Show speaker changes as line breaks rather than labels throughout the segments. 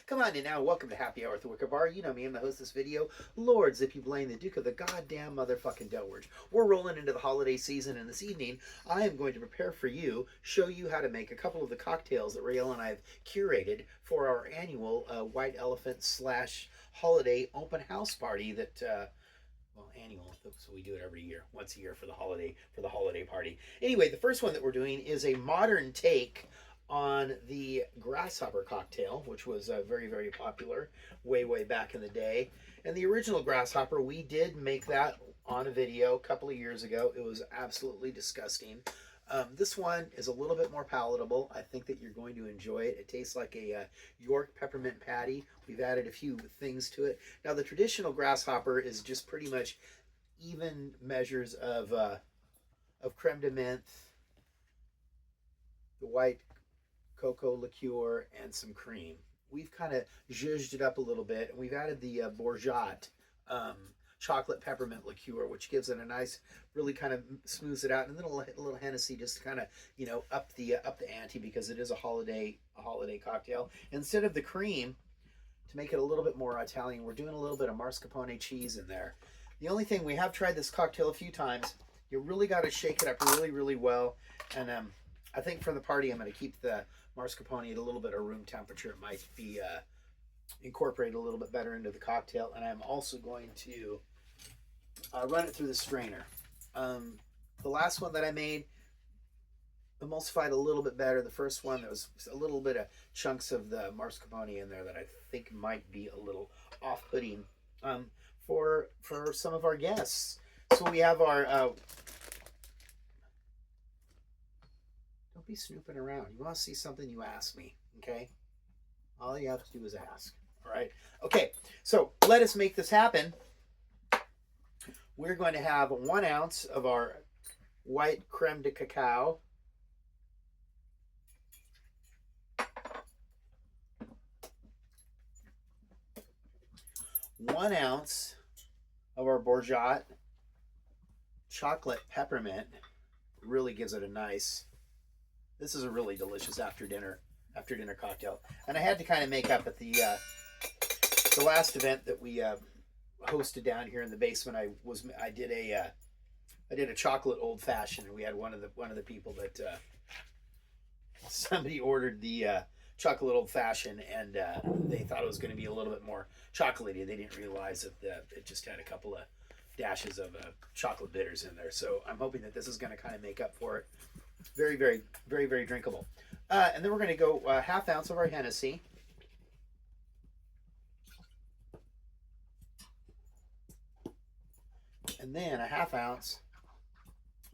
Come on in now. Welcome to Happy Hour at the Wicker Bar. You know me. I'm the host of this video, Lord Zippy Blaine, the Duke of the goddamn motherfucking Delaware. We're rolling into the holiday season, and this evening I am going to prepare for you, show you how to make a couple of the cocktails that Rael and I have curated for our annual White Elephant / holiday open house party that well, annual, so we do it every year, once a year for the holiday party. Anyway, the first one that we're doing is a modern take on the Grasshopper cocktail, which was very, very popular way back in the day. And the original Grasshopper, we did make that on a video a couple of years ago. It was absolutely disgusting. This one is a little bit more palatable. I think that you're going to enjoy it. It tastes like a York peppermint patty. We've added a few things to it. Now, the traditional Grasshopper is just pretty much even measures of creme de menthe, the white cocoa liqueur, and some cream. We've kind of zhuzhed it up a little bit, and we've added the Bourgeois chocolate peppermint liqueur, which gives it a nice, really kind of smooths it out, and then a little Hennessy just to kind of, you know, up the ante, because it is a holiday cocktail. Instead of the cream, to make it a little bit more Italian, we're doing a little bit of mascarpone cheese in there. The only thing, we have tried this cocktail a few times. You really got to shake it up really well, and I think for the party I'm going to keep the mascarpone at a little bit of room temperature. It might be incorporated a little bit better into the cocktail, and I'm also going to run it through the strainer. The last one that I made emulsified a little bit better. The first one, there was a little bit of chunks of the mascarpone in there that I think might be a little off-putting for some of our guests. So we have our don't be snooping around. You want to see something, you ask me, okay? All you have to do is ask, all right? Okay, so let us make this happen. We're going to have 1 ounce of our white creme de cacao. One ounce of our Bourgeois chocolate peppermint. Really gives it a nice, this is a really delicious after dinner cocktail. And I had to kind of make up at the last event that we hosted down here in the basement. I did a chocolate old fashioned, and we had one of the people that somebody ordered the chocolate old fashioned, and they thought it was going to be a little bit more chocolatey. They didn't realize that it just had a couple of dashes of chocolate bitters in there. So I'm hoping that this is going to kind of make up for it. Very drinkable. And then we're going to go 1/2 ounce of our Hennessy. And then 1/2 ounce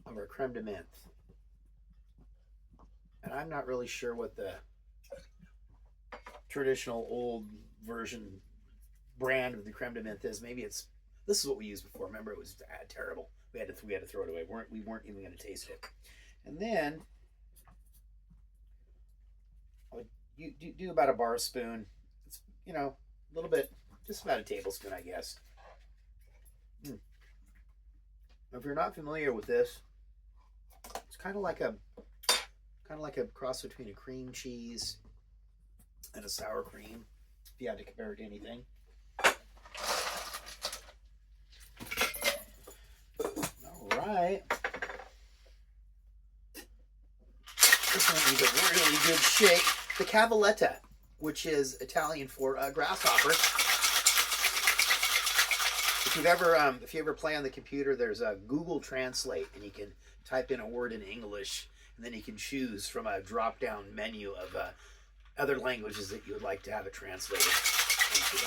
of our creme de menthe. And I'm not really sure what the traditional old version brand of the creme de menthe is. Maybe this is what we used before. Remember, it was terrible. We had to throw it away. We weren't even going to taste it. And then you do about a bar spoon. It's, you know, a little bit, just about a tablespoon, I guess. If you're not familiar with this, it's kind of like a cross between a cream cheese and a sour cream, if you had to compare it to anything. All right. This one needs a really good shake. The Cavalletta, which is Italian for grasshopper. If you ever play on the computer, there's a Google Translate, and you can type in a word in English, and then you can choose from a drop-down menu of other languages that you would like to have it translated into.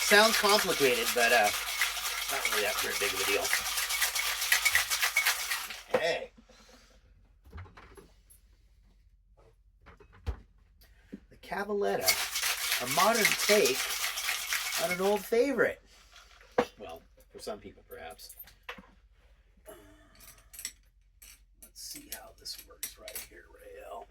Sounds complicated, but not really that very big of a deal. Okay. The Cavalletta, a modern take on an old favorite. Well, for some people, perhaps. Let's see how this works right here, Rael.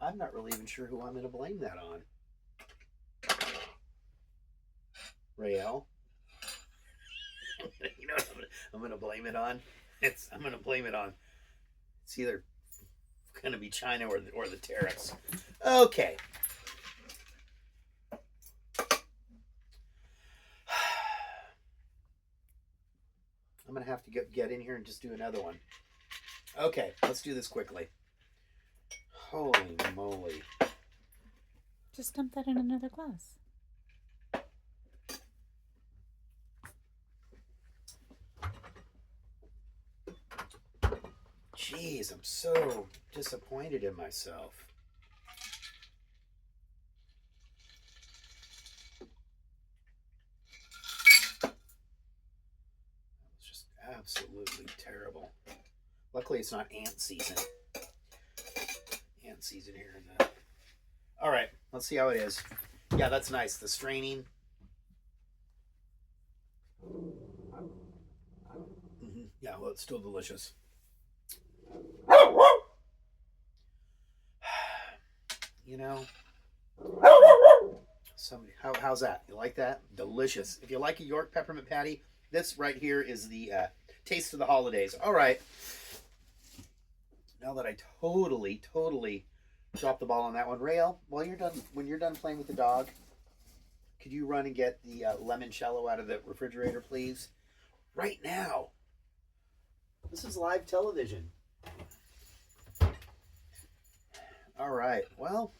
I'm not really even sure who I'm going to blame that on. Rael. You know what I'm gonna blame it on? I'm gonna blame it on. It's either gonna be China or the tariffs. Okay. I'm gonna have to get in here and just do another one. Okay, let's do this quickly. Holy moly!
Just dump that in another glass.
Jeez, I'm so disappointed in myself. That was just absolutely terrible. Luckily, it's not ant season. Ant season here. All right, let's see how it is. Yeah, that's nice. The straining. Yeah, well, it's still delicious. You know, how's that? You like that? Delicious. If you like a York peppermint patty, this right here is the taste of the holidays. All right. Now that I totally dropped the ball on that one, Rael, when you're done playing with the dog, could you run and get the limoncello out of the refrigerator, please? Right now. This is live television. All right. Well,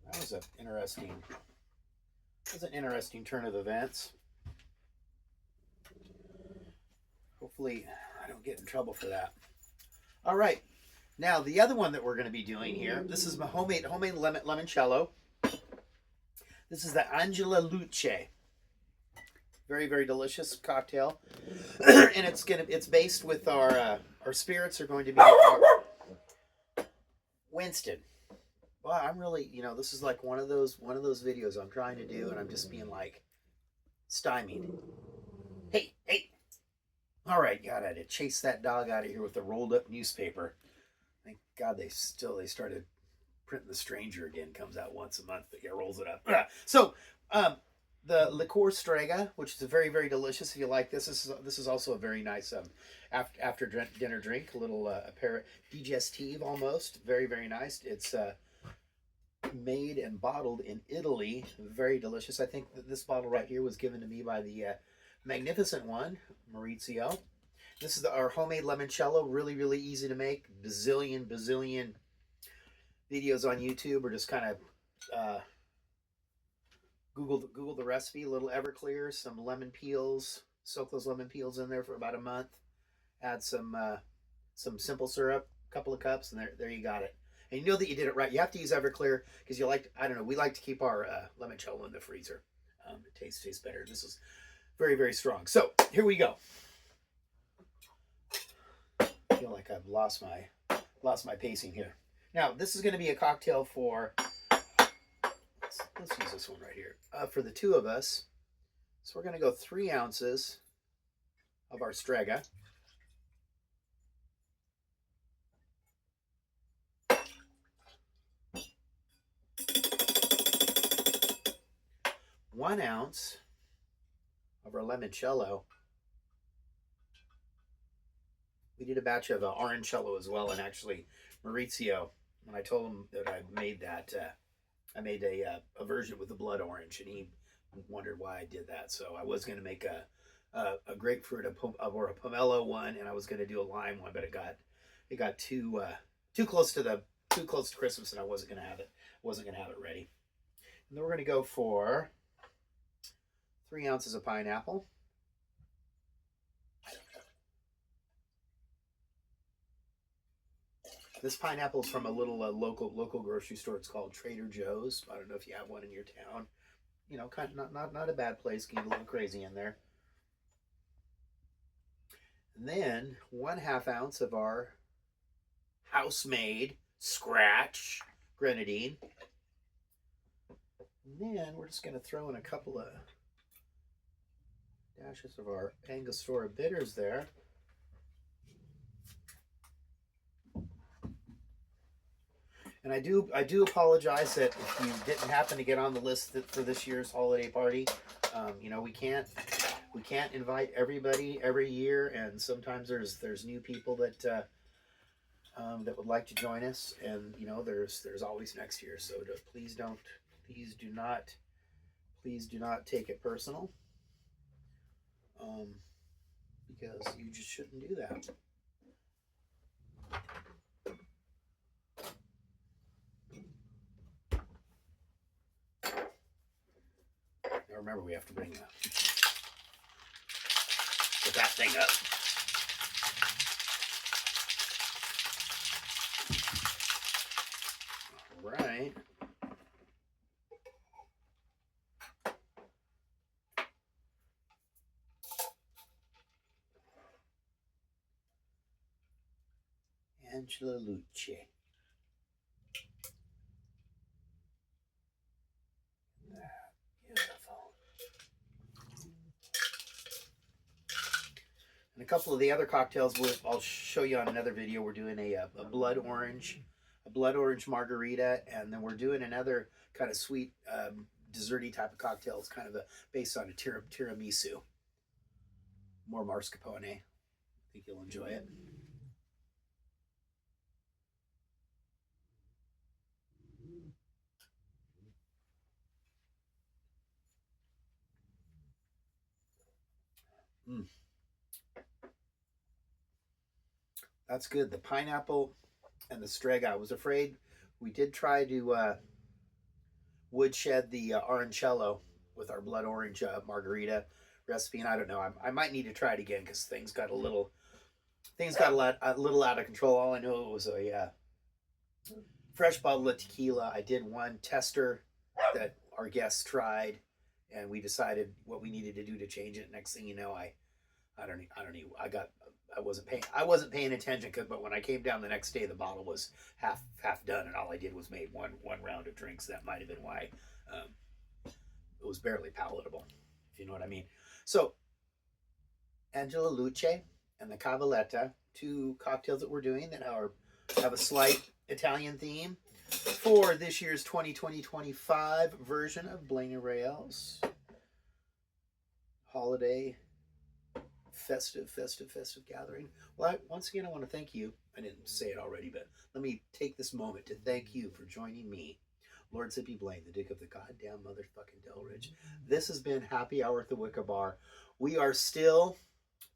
that was an interesting turn of events. Hopefully, I don't get in trouble for that. All right. Now, the other one that we're going to be doing here, this is my homemade limoncello. This is the Angela Luce. Very, very delicious cocktail. And it's based with our spirits are going to be Winston. Well, I'm really, this is like one of those videos I'm trying to do, and I'm just being like stymied. Hey. All right, got it. Chase that dog out of here with the rolled up newspaper. Thank God they started printing The Stranger again. Comes out once a month, but yeah, rolls it up. So, the liqueur Strega, which is a very, very delicious. If you like this is also a very nice after dinner drink. A little digestive almost. Very, very nice. It's made and bottled in Italy. Very delicious. I think that this bottle right here was given to me by the magnificent one, Maurizio. This is our homemade limoncello. Really, really easy to make. Bazillion videos on YouTube, or just kind of Google the recipe. A little Everclear, some lemon peels. Soak those lemon peels in there for about a month. Add some simple syrup, a couple of cups, and there you got it. And you know that you did it right. You have to use Everclear because we like to keep our limoncello in the freezer. It tastes better. This is very, very strong. So here we go. I feel like I've lost my pacing here. Now this is going to be a cocktail for. Let's use this one right here for the two of us. So we're going to go 3 ounces of our Strega. One ounce of our limoncello. We did a batch of orangecello as well, and actually Maurizio, when I told him that I made that, I made a version with the blood orange, and he wondered why I did that. So I was going to make a grapefruit or a pomelo one, and I was going to do a lime one, but it got too close to Christmas, and I wasn't going to have it ready. And then we're going to go for 3 ounces of pineapple. This pineapple is from a little local grocery store. It's called Trader Joe's. I don't know if you have one in your town. Kind of not a bad place. Can get a little crazy in there. And then 1/2 ounce of our house-made scratch grenadine. And then we're just going to throw in a couple of dashes of our Angostura bitters there. And I do apologize that if you didn't happen to get on the list for this year's holiday party, you know, we can't invite everybody every year, and sometimes there's new people that that would like to join us, and you know, there's always next year. So please don't, please do not take it personal, because you just shouldn't do that. Now remember, we have to put that thing up. All right. Angela Luce. Beautiful. And a couple of the other cocktails I'll show you on another video. We're doing a blood orange margarita, and then we're doing another kind of sweet desserty type of cocktail. It's kind of based on a tiramisu. More mascarpone. I think you'll enjoy it. Mm. That's good. The pineapple and the Strega. I was afraid. We did try to woodshed the Limoncello with our blood orange margarita recipe, and I don't know. I might need to try it again because things got a little out of control. All I know, it was a fresh bottle of tequila. I did one tester that our guests tried, and we decided what we needed to do to change it. Next thing you know, I wasn't paying attention, but when I came down the next day, the bottle was half done, and all I did was made one round of drinks. That might have been why it was barely palatable, if you know what I mean. So, Angela Luce and the Cavalletta, two cocktails that we're doing that have a slight Italian theme for this year's 2020-25 version of Blaney Rails holiday festive gathering. Well, once again, I want to thank you. I didn't say it already, but let me take this moment to thank you for joining me, Lord Zippy Blaine, the Dick of the goddamn motherfucking Delridge. This has been Happy Hour at the Wicker Bar. We are still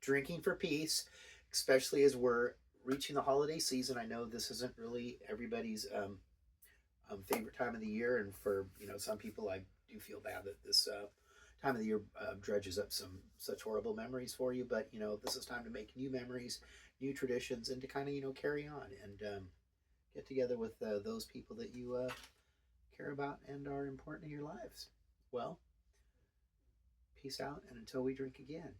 drinking for peace, especially as we're reaching the holiday season. I know this isn't really everybody's favorite time of the year, and for some people, I do feel bad that this time of the year dredges up some such horrible memories for you. But this is time to make new memories, new traditions, and to kind of carry on and get together with those people that you care about and are important in your lives. Well, peace out, and until we drink again.